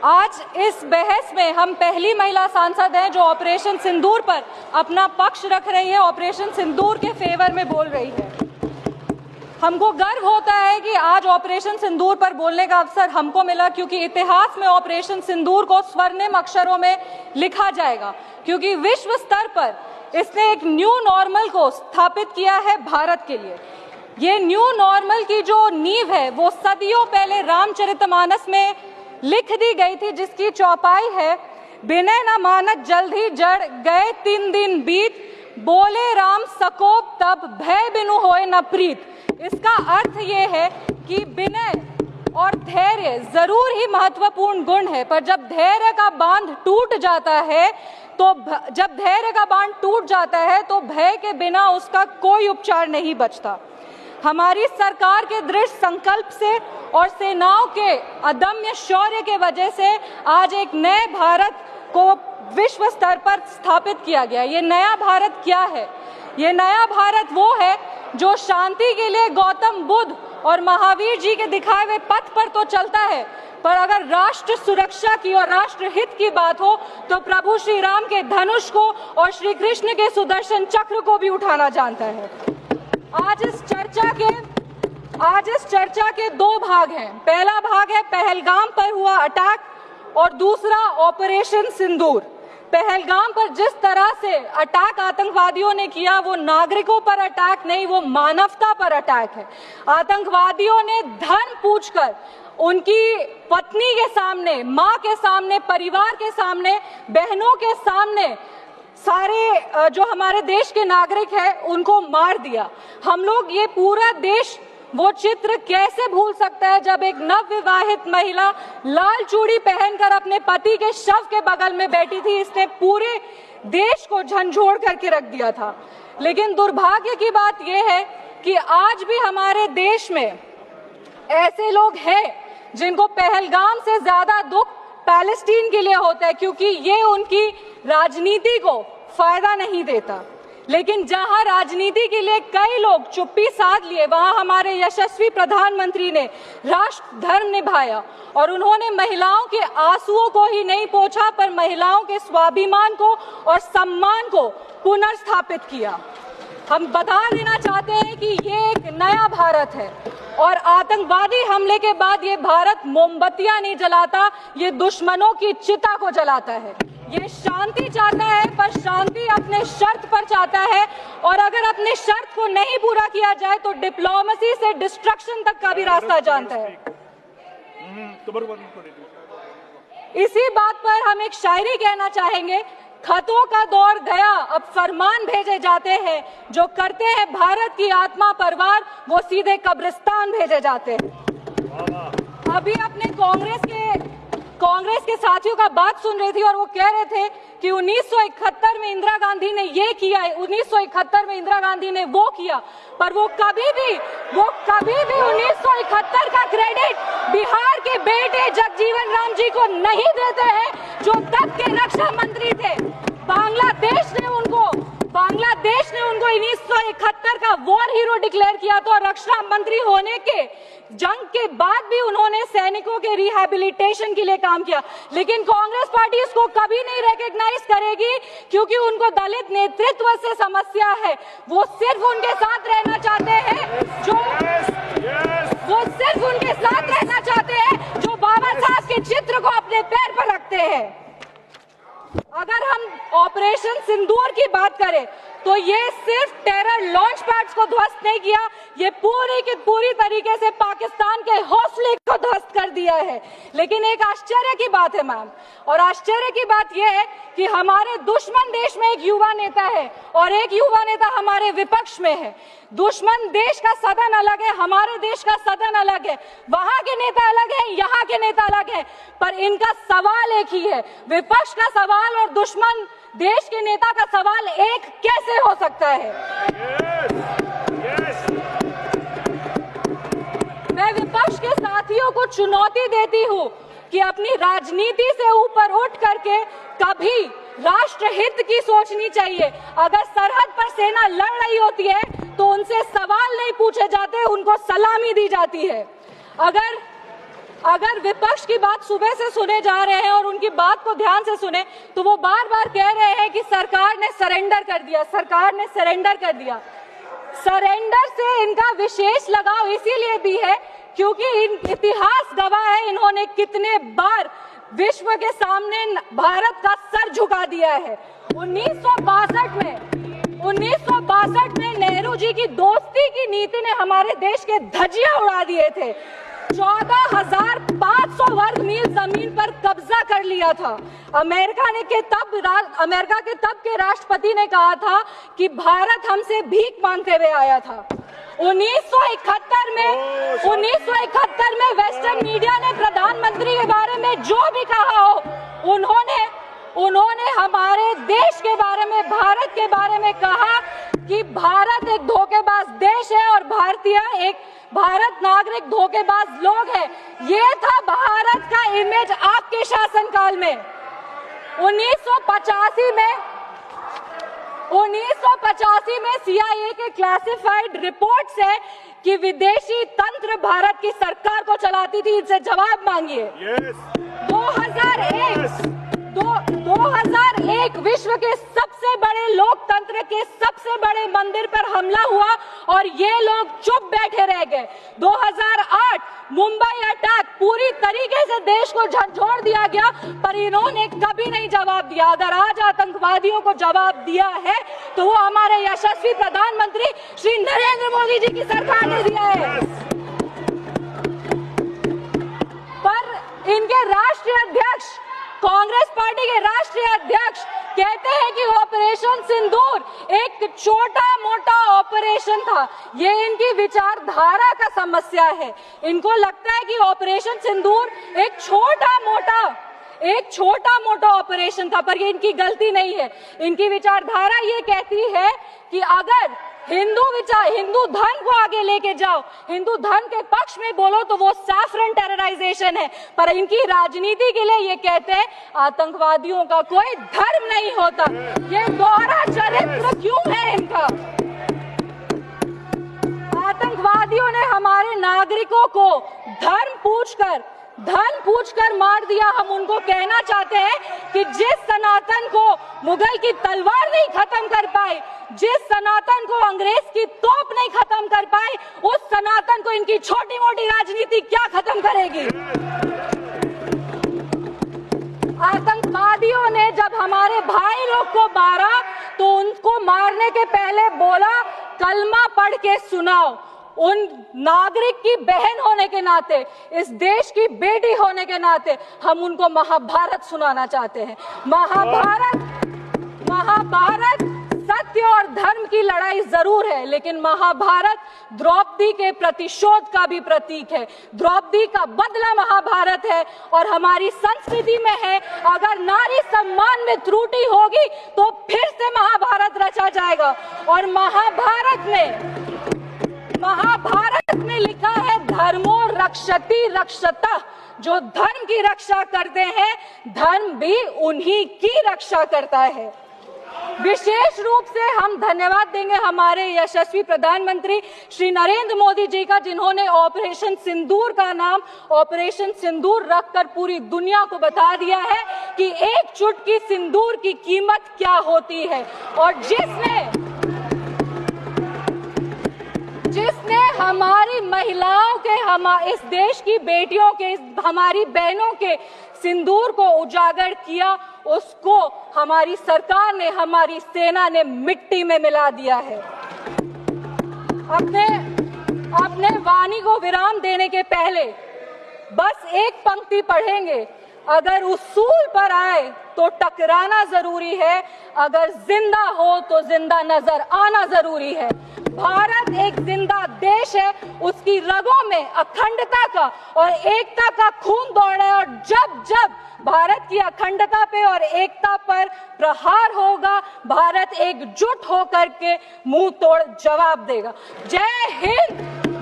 आज इस बहस में हम पहली महिला सांसद हैं जो ऑपरेशन सिंदूर पर अपना पक्ष रख रही है, ऑपरेशन सिंदूर के फेवर में बोल रही है। हमको गर्व होता है कि आज ऑपरेशन सिंदूर पर बोलने का अवसर हमको मिला, क्योंकि इतिहास में ऑपरेशन सिंदूर को स्वर्णिम अक्षरों में लिखा जाएगा, क्योंकि विश्व स्तर पर इसने एक न्यू नॉर्मल को स्थापित किया है भारत के लिए। ये न्यू नॉर्मल की जो नींव है वो सदियों पहले रामचरितमानस में लिख दी गई थी, जिसकी चौपाई है, बिनय न मानत जल्द ही जड़ गए 3 दिन बीत, बोले राम सकोप तब भय बिनु होए न प्रीत। इसका अर्थ ये है कि विनय और धैर्य जरूर ही महत्वपूर्ण गुण है, पर जब धैर्य का बांध टूट जाता है तो भय के बिना उसका कोई उपचार नहीं बचता। हमारी सरकार के दृढ़ संकल्प से और सेनाओं के अदम्य शौर्य के वजह से आज एक नए भारत को विश्व स्तर पर स्थापित किया गया। ये नया भारत क्या है? ये नया भारत वो है जो शांति के लिए गौतम बुद्ध और महावीर जी के दिखाए हुए पथ पर तो चलता है, पर अगर राष्ट्र सुरक्षा की और राष्ट्र हित की बात हो तो प्रभु श्री राम के धनुष को और श्री कृष्ण के सुदर्शन चक्र को भी उठाना जानता है। आज इस चर्चा के 2 भाग हैं। पहला भाग है पहलगाम पर हुआ अटैक और दूसरा ऑपरेशन सिंदूर। पहलगाम पर जिस तरह से अटैक आतंकवादियों ने किया वो नागरिकों पर अटैक नहीं, वो मानवता पर अटैक है। आतंकवादियों ने धन पूछकर उनकी पत्नी के सामने, माँ के सामने, परिवार के सामने, बहनों के सामने सारे जो हमारे देश के नागरिक हैं उनको मार दिया। हम लोग ये पूरा देश वो चित्र कैसे भूल सकता है जब एक नवविवाहित महिला लाल चूड़ी पहनकर अपने पति के शव के बगल में बैठी थी। इसने पूरे देश को झंझोड़ करके रख दिया था। लेकिन दुर्भाग्य की बात यह है कि आज भी हमारे देश में ऐसे लोग हैं जिनको पहलगाम से ज्यादा दुख पैलेस्टीन के लिए होता है, क्योंकि ये उनकी राजनीति को फायदा नहीं देता। लेकिन जहां राजनीति के लिए कई लोग चुप्पी साध लिए, वहां हमारे यशस्वी प्रधानमंत्री ने राष्ट्र धर्म निभाया और उन्होंने महिलाओं के आंसुओं को ही नहीं पोंछा, पर महिलाओं के स्वाभिमान को और सम्मान को पुनर्स्थापित किया। हम बता देना चाहते हैं कि ये एक नया भारत है और आतंकवादी हमले के बाद ये भारत मोमबत्तियां नहीं जलाता, ये दुश्मनों की चिता को जलाता है। ये शांति चाहता है, पर शांति अपने शर्त पर चाहता है, और अगर अपने शर्त को नहीं पूरा किया जाए तो डिप्लोमेसी से डिस्ट्रक्शन तक का भी रास्ता जानता है। इसी बात पर हम एक शायरी कहना चाहेंगे, खतों का दौर गया अब फरमान भेजे जाते हैं, जो करते हैं भारत की आत्मा परवार वो सीधे कब्रिस्तान भेजे जाते हैं। अभी अपने कांग्रेस के साथियों का बात सुन रही थी और वो कह रहे थे कि 1971 में इंदिरा गांधी ने ये किया है, 1971 में इंदिरा गांधी ने वो किया, पर वो कभी भी 1971 का क्रेडिट बिहार के बेटे जगजीवन राम जी को नहीं देते हैं, जो तब के रक्षा मंत्री थे। बांग्लादेश ने उनको 1971 का वॉर हीरो डिक्लेयर किया था और रक्षा मंत्री होने के जंग के बाद भी उन्होंने सैनिकों के रिहैबिलिटेशन के लिए काम किया। लेकिन कांग्रेस पार्टी इसको कभी नहीं रिकॉग्नाइज करेगी, क्योंकि उनको दलित नेतृत्व से समस्या है। वो सिर्फ उनके साथ रहना चाहते हैं जो बाबा साहब के चित्र को अपने पैर पर रखते हैं। अगर हम ऑपरेशन सिंदूर की बात करें तो ये सिर्फ टेरर लॉन्च पैड्स को ध्वस्त नहीं किया, ये पूरी की पूरी तरीके से पाकिस्तान के हौसले को ध्वस्त कर दिया है। लेकिन एक आश्चर्य की बात है मैम, और आश्चर्य की बात यह है कि हमारे दुश्मन देश में एक युवा नेता है और एक युवा नेता हमारे विपक्ष में है। दुश्मन देश का सदन अलग है, हमारे देश का सदन अलग है, वहां के नेता अलग है, यहाँ के नेता अलग है, पर इनका सवाल एक ही है। विपक्ष का सवाल और दुश्मन देश के नेता का सवाल एक कैसे हो सकता है? मैं विपक्ष के साथियों को चुनौती देती हूं कि अपनी राजनीति से ऊपर उठ करके कभी राष्ट्र हित की सोचनी चाहिए। अगर सरहद पर सेना लड़ रही होती है तो उनसे सवाल नहीं पूछे जाते, उनको सलामी दी जाती है। अगर विपक्ष की बात सुबह से सुने जा रहे हैं और उनकी बात को ध्यान से सुने तो वो बार बार कह रहे हैं कि सरकार ने सरेंडर कर दिया, सरकार ने सरेंडर कर दिया। सरेंडर से इनका विशेष लगाव इसीलिए भी है क्योंकि इतिहास गवाह है इन्होंने कितने बार विश्व के सामने भारत का सर झुका दिया है। 1962 में नेहरू जी की दोस्ती की नीति ने हमारे देश के धज्जियां उड़ा दिए थे। 14,500 वर्ग मील जमीन पर कब्जा कर लिया था। अमेरिका के तब के राष्ट्रपति ने कहा था कि भारत हमसे भीख मांगते हुए आया था। 1971 में वेस्टर्न मीडिया ने प्रधानमंत्री के बारे में जो भी कहा हो, उन्होंने हमारे देश के बारे में, भारत के बारे में कहा कि भारत एक धोखेबाज देश है और भारत नागरिक धोखेबाज लोग हैं। ये था भारत का इमेज आपके शासनकाल में। 1985 में CIA के क्लासिफाइड रिपोर्ट्स है कि विदेशी तंत्र भारत की सरकार को चलाती थी। इनसे जवाब मांगिए। 2001 विश्व के सबसे बड़े लोकतंत्र के सबसे बड़े मंदिर पर हमला हुआ और ये लोग चुप बैठे रह गए। 2008 मुंबई अटैक, पूरी तरीके से देश को झंझोड़ दिया गया, पर इन्होंने कभी नहीं जवाब दिया। अगर आज आतंकवादियों को जवाब दिया है तो वो हमारे यशस्वी प्रधानमंत्री श्री नरेंद्र मोदी जी की सरकार ने दिया है। पर इनके राष्ट्रीय अध्यक्ष, कांग्रेस पार्टी के राष्ट्रीय अध्यक्ष कहते हैं कि ऑपरेशन सिंदूर एक छोटा मोटा ऑपरेशन था। ये इनकी विचारधारा का समस्या है। इनको लगता है कि ऑपरेशन सिंदूर एक छोटा मोटा ऑपरेशन था, पर ये इनकी गलती नहीं है। इनकी विचारधारा ये कहती है कि अगर हिंदू धर्म को आगे लेके जाओ, हिंदू धर्म के पक्ष में बोलो तो वो सैफरन टेरराइजेशन है। पर इनकी राजनीति के लिए ये कहते हैं आतंकवादियों का कोई धर्म नहीं होता। ये दोहरा चरित्र क्यों है इनका? आतंकवादियों ने हमारे नागरिकों को धर्म पूछकर मार दिया। हम उनको कहना चाहते हैं कि जिस सनातन को मुगल की तलवार नहीं खत्म कर पाई, जिस सनातन को अंग्रेज की तोप नहीं खत्म कर पाई, उस सनातन को इनकी छोटी मोटी राजनीति क्या खत्म करेगी? आतंकवादियों ने जब हमारे भाई लोग को मारा तो उनको मारने के पहले बोला कलमा पढ़ के सुनाओ। उन नागरिक की बहन होने के नाते, इस देश की बेटी होने के नाते हम उनको महाभारत सुनाना चाहते हैं। महाभारत सत्य और धर्म की लड़ाई जरूर है, लेकिन महाभारत द्रौपदी के प्रतिशोध का भी प्रतीक है। द्रौपदी का बदला महाभारत है और हमारी संस्कृति में है। अगर नारी सम्मान में त्रुटि होगी तो फिर से महाभारत रचा जाएगा। और महाभारत में लिखा है धर्मो रक्षति रक्षतः। जो धर्म की रक्षा करते हैं, धर्म भी उन्हीं की रक्षा करता है। विशेष रूप से हम धन्यवाद देंगे हमारे यशस्वी प्रधानमंत्री श्री नरेंद्र मोदी जी का, जिन्होंने ऑपरेशन सिंदूर का नाम ऑपरेशन सिंदूर रखकर पूरी दुनिया को बता दिया है कि एक चुटकी सिंदूर की कीमत क्या होती है। और जिसने हमारी महिलाओं के, इस देश की बेटियों के, हमारी बहनों के सिंदूर को उजागर किया, उसको हमारी सरकार ने, हमारी सेना ने मिट्टी में मिला दिया है। अपने वाणी को विराम देने के पहले बस एक पंक्ति पढ़ेंगे। अगर उसूल पर आए तो टकराना जरूरी है, अगर जिंदा हो तो जिंदा नजर आना जरूरी है। भारत एक जिंदा देश है, उसकी रगों में अखंडता का और एकता का खून दौड़ रहा है। और जब जब भारत की अखंडता पे और एकता पर प्रहार होगा, भारत एकजुट होकर के मुंह तोड़ जवाब देगा। जय हिंद,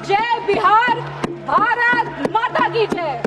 जय बिहार, भारत माता की जय।